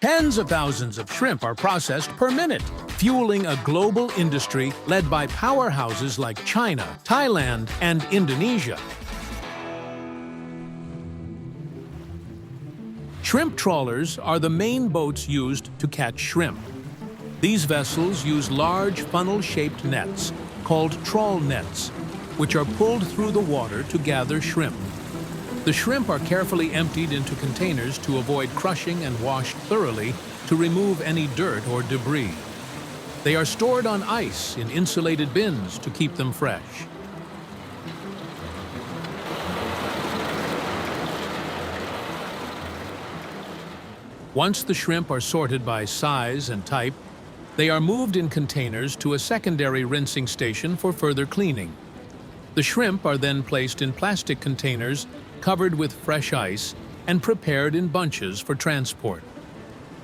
Tens of thousands of shrimp are processed per minute, fueling a global industry led by powerhouses like China, Thailand, and Indonesia. Shrimp trawlers are the main boats used to catch shrimp. These vessels use large funnel-shaped nets, called trawl nets, which are pulled through the water to gather shrimp. The shrimp are carefully emptied into containers to avoid crushing and washed thoroughly to remove any dirt or debris. They are stored on ice in insulated bins to keep them fresh. Once the shrimp are sorted by size and type, they are moved in containers to a secondary rinsing station for further cleaning. The shrimp are then placed in plastic containers covered with fresh ice and prepared in bunches for transport.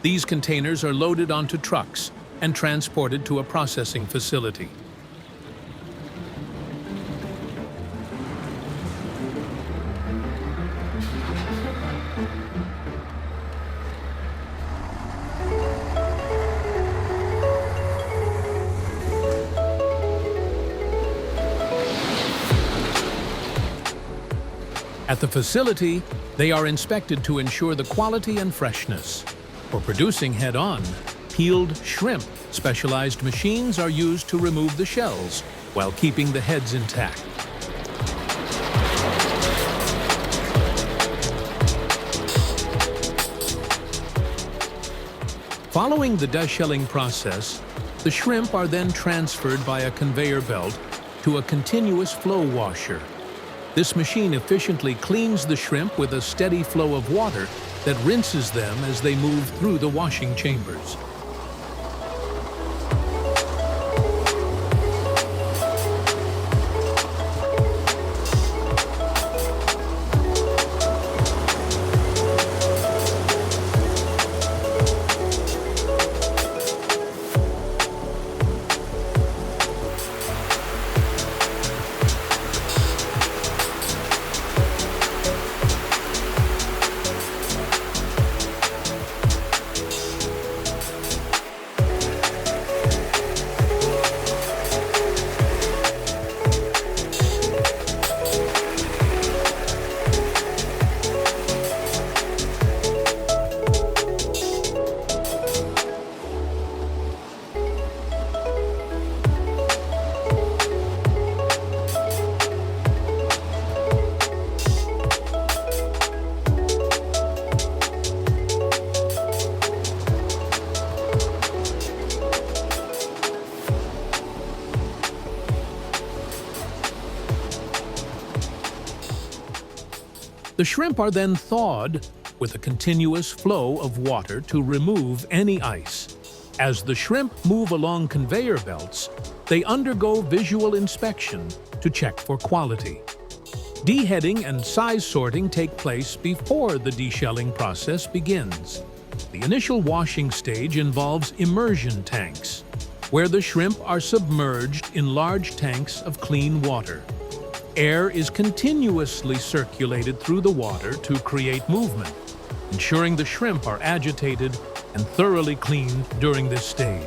These containers are loaded onto trucks and transported to a processing facility. At the facility, they are inspected to ensure the quality and freshness. For producing head-on, peeled shrimp, specialized machines are used to remove the shells while keeping the heads intact. Following the deshelling process, the shrimp are then transferred by a conveyor belt to a continuous flow washer. This machine efficiently cleans the shrimp with a steady flow of water that rinses them as they move through the washing chambers. The shrimp are then thawed with a continuous flow of water to remove any ice. As the shrimp move along conveyor belts, they undergo visual inspection to check for quality. Deheading and size sorting take place before the deshelling process begins. The initial washing stage involves immersion tanks, where the shrimp are submerged in large tanks of clean water. Air is continuously circulated through the water to create movement, ensuring the shrimp are agitated and thoroughly cleaned during this stage.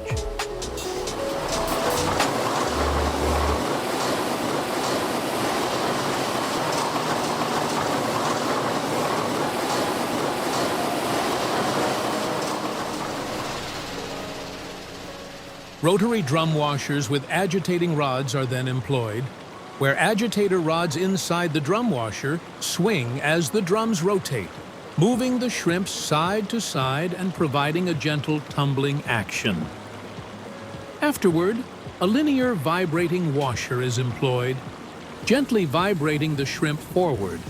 Rotary drum washers with agitating rods are then employed, where agitator rods inside the drum washer swing as the drums rotate, moving the shrimps side to side and providing a gentle tumbling action. Afterward, a linear vibrating washer is employed, gently vibrating the shrimp forward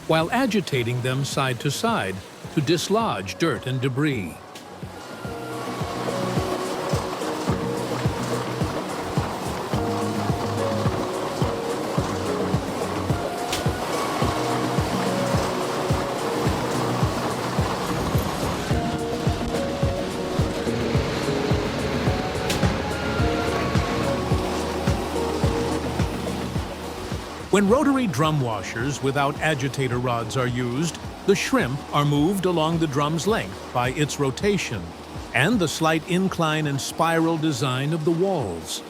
while agitating them side to side to dislodge dirt and debris. When rotary drum washers without agitator rods are used, The shrimp are moved along the drum's length by its rotation and the slight incline and spiral design of the walls.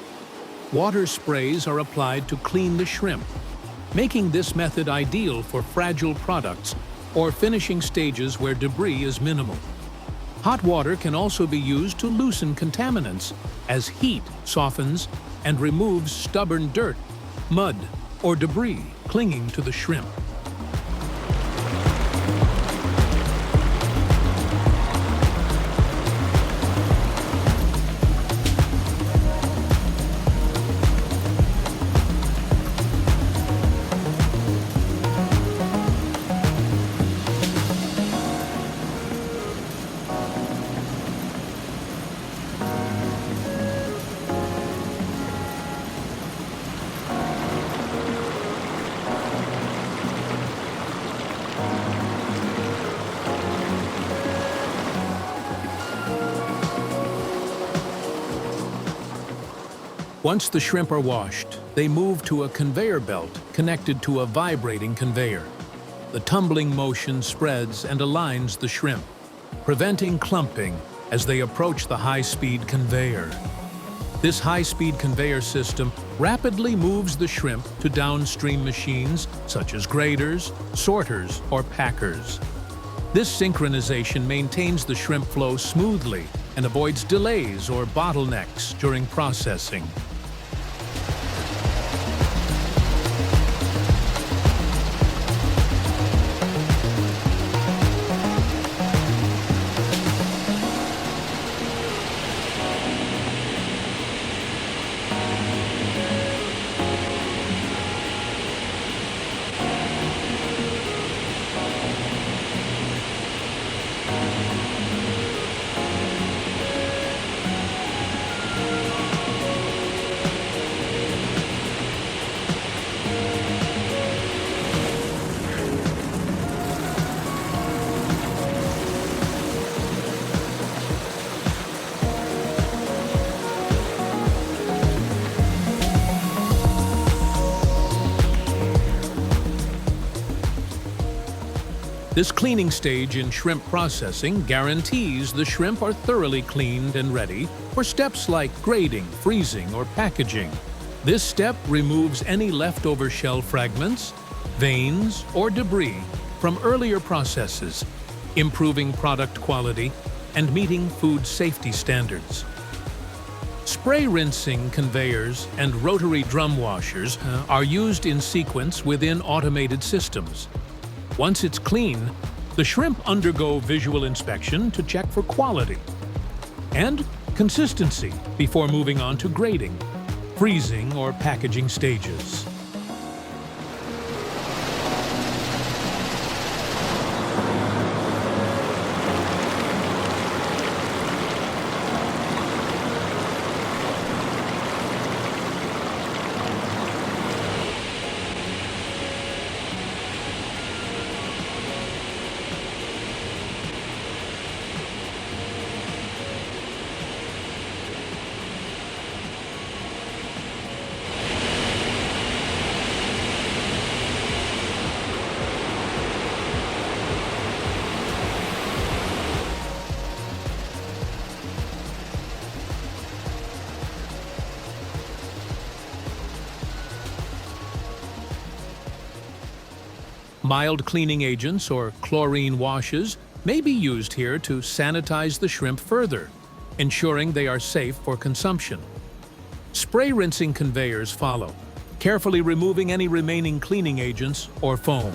Water sprays are applied to clean the shrimp, making this method ideal for fragile products or finishing stages where debris is minimal. Hot water can also be used to loosen contaminants, as heat softens and removes stubborn dirt, mud, or debris clinging to the shrimp. Once the shrimp are washed, they move to a conveyor belt connected to a vibrating conveyor. The tumbling motion spreads and aligns the shrimp, preventing clumping as they approach the high-speed conveyor. This high-speed conveyor system rapidly moves the shrimp to downstream machines such as graders, sorters, or packers. This synchronization maintains the shrimp flow smoothly and avoids delays or bottlenecks during processing. This cleaning stage in shrimp processing guarantees the shrimp are thoroughly cleaned and ready for steps like grading, freezing, or packaging. This step removes any leftover shell fragments, veins, or debris from earlier processes, improving product quality and meeting food safety standards. Spray rinsing conveyors and rotary drum washers are used in sequence within automated systems. Once it's clean, the shrimp undergo visual inspection to check for quality and consistency before moving on to grading, freezing, or packaging stages. Mild cleaning agents or chlorine washes may be used here to sanitize the shrimp further, ensuring they are safe for consumption. Spray rinsing conveyors follow, carefully removing any remaining cleaning agents or foam.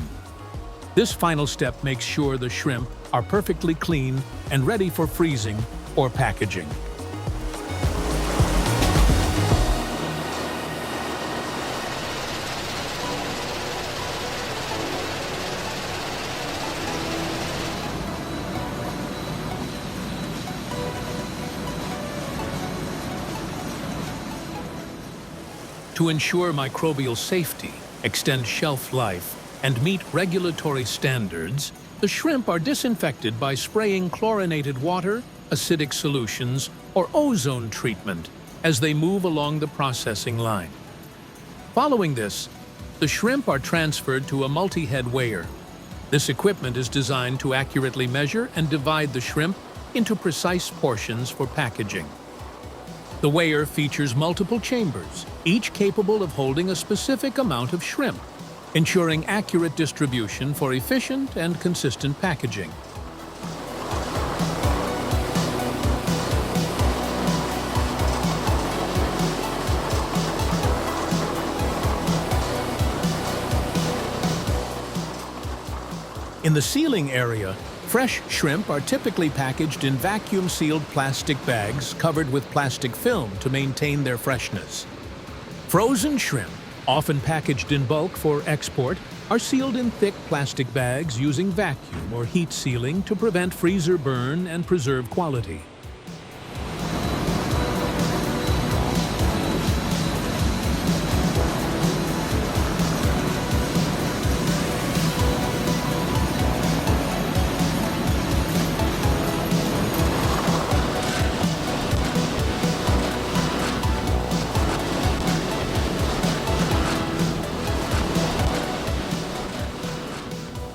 This final step makes sure the shrimp are perfectly clean and ready for freezing or packaging. To ensure microbial safety, extend shelf life, and meet regulatory standards, the shrimp are disinfected by spraying chlorinated water, acidic solutions, or ozone treatment as they move along the processing line. Following this, the shrimp are transferred to a multi-head weigher. This equipment is designed to accurately measure and divide the shrimp into precise portions for packaging. The weigher features multiple chambers, each capable of holding a specific amount of shrimp, ensuring accurate distribution for efficient and consistent packaging. In the sealing area, fresh shrimp are typically packaged in vacuum-sealed plastic bags covered with plastic film to maintain their freshness. Frozen shrimp, often packaged in bulk for export, are sealed in thick plastic bags using vacuum or heat sealing to prevent freezer burn and preserve quality.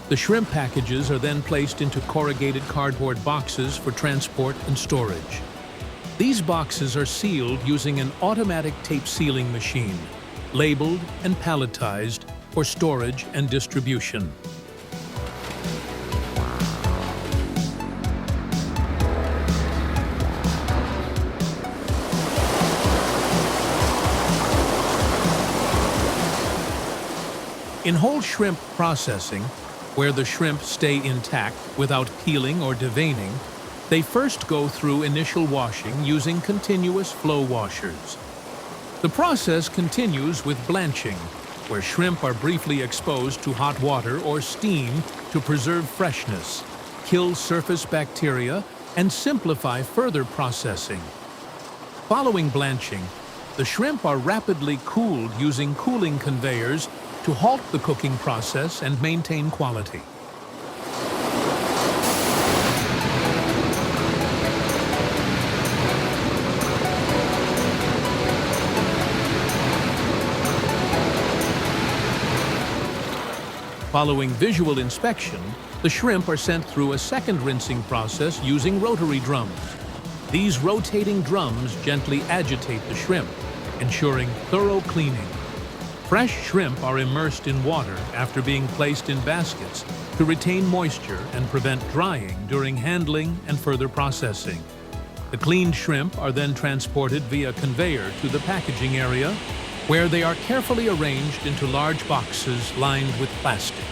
The shrimp packages are then placed into corrugated cardboard boxes for transport and storage. These boxes are sealed using an automatic tape sealing machine, labeled and palletized for storage and distribution. In whole shrimp processing, where the shrimp stay intact without peeling or deveining, they first go through initial washing using continuous flow washers. The process continues with blanching, where shrimp are briefly exposed to hot water or steam to preserve freshness, kill surface bacteria, and simplify further processing. Following blanching, the shrimp are rapidly cooled using cooling conveyors to halt the cooking process and maintain quality. Following visual inspection, the shrimp are sent through a second rinsing process using rotary drums. These rotating drums gently agitate the shrimp, ensuring thorough cleaning. Fresh shrimp are immersed in water after being placed in baskets to retain moisture and prevent drying during handling and further processing. The cleaned shrimp are then transported via conveyor to the packaging area, where they are carefully arranged into large boxes lined with plastic.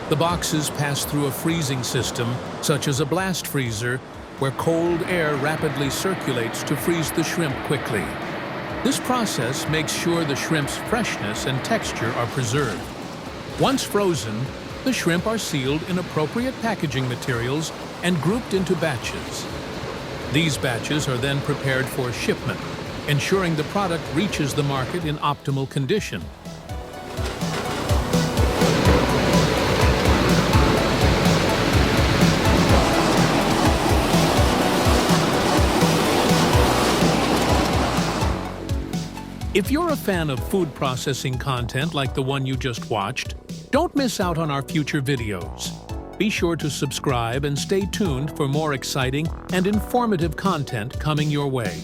The boxes pass through a freezing system, such as a blast freezer, where cold air rapidly circulates to freeze the shrimp quickly. This process makes sure the shrimp's freshness and texture are preserved. Once frozen, the shrimp are sealed in appropriate packaging materials and grouped into batches. These batches are then prepared for shipment, ensuring the product reaches the market in optimal condition. If you're a fan of food processing content like the one you just watched, don't miss out on our future videos. Be sure to subscribe and stay tuned for more exciting and informative content coming your way.